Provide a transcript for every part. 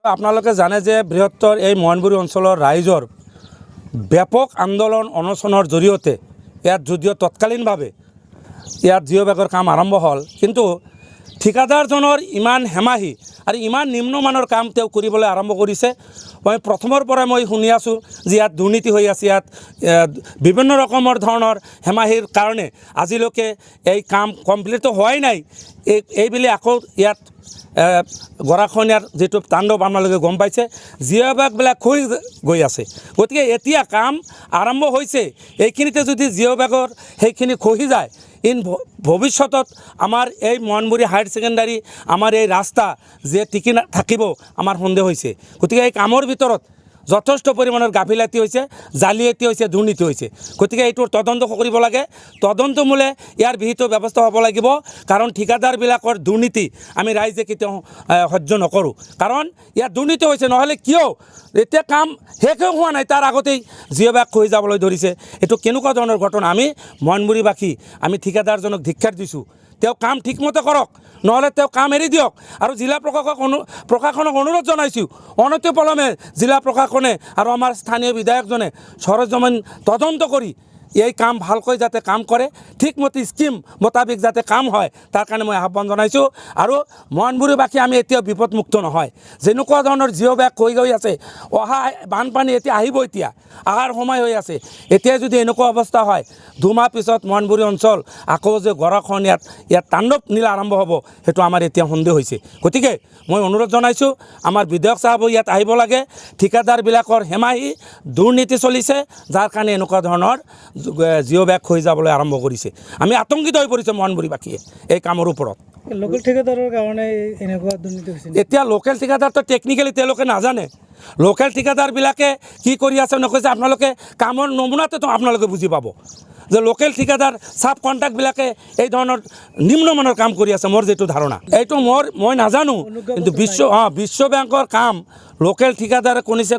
আপোনালোকে জানে যে বৃহত্তৰ এই মইনবুৰী অঞ্চলৰ ৰাইজৰ ব্যাপক আন্দোলন অনশনৰ জৰিয়তে ইয়াত যদিও তৎকালীনভাৱে ইয়াত জিঅ' বেগৰ কাম আৰম্ভ হ'ল, কিন্তু ঠিকাদাৰজনৰ ইমান হেমাহি আৰু ইমান নিম্নমানৰ কাম তেওঁ কৰিবলৈ আৰম্ভ কৰিছে। মই প্ৰথমৰ পৰা মই শুনি আছোঁ যে ইয়াত দুৰ্নীতি হৈ আছে, ইয়াত বিভিন্ন ৰকমৰ ধৰণৰ হেমাহিৰ কাৰণে আজিলৈকে এই কাম কমপ্লিটটো হোৱাই নাই। এইবুলি আকৌ ইয়াত গৰাখহনীয়াৰ যিটো তাণ্ডৱ আপোনালোকে গম পাইছে, জিঅ' বেগবিলাক খহি গৈ আছে। গতিকে এতিয়া কাম আৰম্ভ হৈছে, এইখিনিতে যদি জিঅ' বেগৰ সেইখিনি খহি যায়, ভৱিষ্যতত আমাৰ এই মইনবুৰী হায়াৰ ছেকেণ্ডাৰী আমাৰ এই ৰাস্তা যে টিকি থাকিব আমাৰ সন্দেহ হৈছে। গতিকে এই কামৰ ভিতৰত যথেষ্ট পৰিমাণৰ গাফিলতি হৈছে, জালিয়াতি হৈছে, দুৰ্নীতি হৈছে। গতিকে এইটোৰ তদন্ত কৰিব লাগে, তদন্তমূলে ইয়াৰ বিহিত ব্যৱস্থা হ'ব লাগিব। কাৰণ ঠিকাদাৰবিলাকৰ দুৰ্নীতি আমি ৰাইজে কেতিয়াও সহ্য নকৰোঁ। কাৰণ ইয়াত দুৰ্নীতি হৈছে, নহ'লে কিয় এতিয়া কাম শেষেই হোৱা নাই তাৰ আগতেই জিঅ' বেগ খহি যাবলৈ ধৰিছে। এইটো কেনেকুৱা ধৰণৰ ঘটনা? আমি মইনবুৰীবাসী আমি ঠিকাদাৰজনক ধিক্ষাৰ দিছোঁ, তেওঁ কাম ঠিকমতে কৰক, নহ'লে তেওঁ কাম এৰি দিয়ক। আৰু জিলা প্ৰশাসনক অনুৰোধ জনাইছোঁ, অনতিপলমে জিলা প্ৰশাসনে আৰু আমাৰ স্থানীয় বিধায়কজনে সৰজমিন তদন্ত কৰি এই কাম ভালকৈ যাতে কাম কৰে, ঠিকমতে স্কিম মোতাবিক যাতে কাম হয়, তাৰ কাৰণে মই আহ্বান জনাইছোঁ। আৰু মইনবুৰীবাসী আমি এতিয়াও বিপদমুক্ত নহয়। যেনেকুৱা ধৰণৰ জিঅ' বেগ হৈ গৈ আছে, অহা বানপানী এতিয়া আহিব, এতিয়া অহাৰ সময় হৈ আছে। এতিয়া যদি এনেকুৱা অৱস্থা হয়, দুমাহ পিছত মইনবুৰী অঞ্চল আকৌ যে গৰাখহনীয়াত ইয়াত তাণ্ডৱ নীলা আৰম্ভ হ'ব, সেইটো আমাৰ এতিয়া সন্দেহ হৈছে। গতিকে মই অনুৰোধ জনাইছোঁ, আমাৰ বিধায়ক চাহাব ইয়াত আহিব লাগে। ঠিকাদাৰবিলাকৰ হেমাহি দুৰ্নীতি চলিছে, যাৰ কাৰণে এনেকুৱা ধৰণৰ জিঅ' বেগ হৈ যাবলৈ আৰম্ভ কৰিছে। আমি আতংকিত হৈ পৰিছোঁ মইনবুৰীবাসীয়ে এই কামৰ ওপৰত। লোকেল ঠিকাদাৰৰ কাৰণে এনেকুৱা দুৰ্নীতি হৈছে। এতিয়া লোকেল ঠিকাদাৰটো টেকনিকেলি তেওঁলোকে নাজানে। লোকেল ঠিকাদাৰবিলাকে কি কৰি আছে নকৈছে, আপোনালোকে কামৰ নমুনাতেতো আপোনালোকে বুজি পাব যে লোকেল ঠিকাদাৰ চাব কণ্ট্ৰাক্টবিলাকে এই ধৰণৰ নিম্নমানৰ কাম কৰি আছে। মোৰ যিটো ধাৰণা, এইটো মই নাজানো, কিন্তু বিশ্ব বেংকৰ কাম লোকেল ঠিকাদাৰে কৰিছে,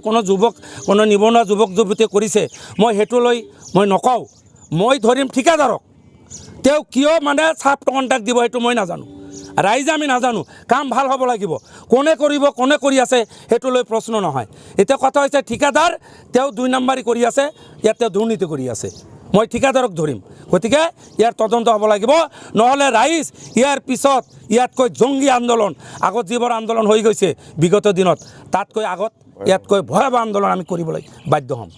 কোনো নিবনুৱা যুৱক যুৱতীয়ে কৰিছে, মই সেইটো লৈ মই নকওঁ। মই ধৰিম ঠিকাদাৰক, তেওঁ কিয় মানে চাব কণ্ট্ৰাক্ট দিব সেইটো মই নাজানো, ৰাইজে আমি নাজানো। কাম ভাল হ'ব লাগিব, কোনে কৰিব, কোনে কৰি আছে সেইটো লৈ প্ৰশ্ন নহয়। এতিয়া কথা হৈছে ঠিকাদাৰ তেওঁ 2 নম্বৰী কৰি আছে, ইয়াত তেওঁ দুৰ্নীতি কৰি আছে, মই ঠিকাদাৰক ধৰিম। গতিকে ইয়াৰ তদন্ত হ'ব লাগিব, নহ'লে ৰাইজ ইয়াৰ পিছত ইয়াতকৈ জংগী আন্দোলন, আগত যিবোৰ আন্দোলন হৈ গৈছে বিগত দিনত, তাতকৈ আগত ইয়াতকৈ ভয়াৱহ আন্দোলন আমি কৰিবলৈ বাধ্য হ'ম।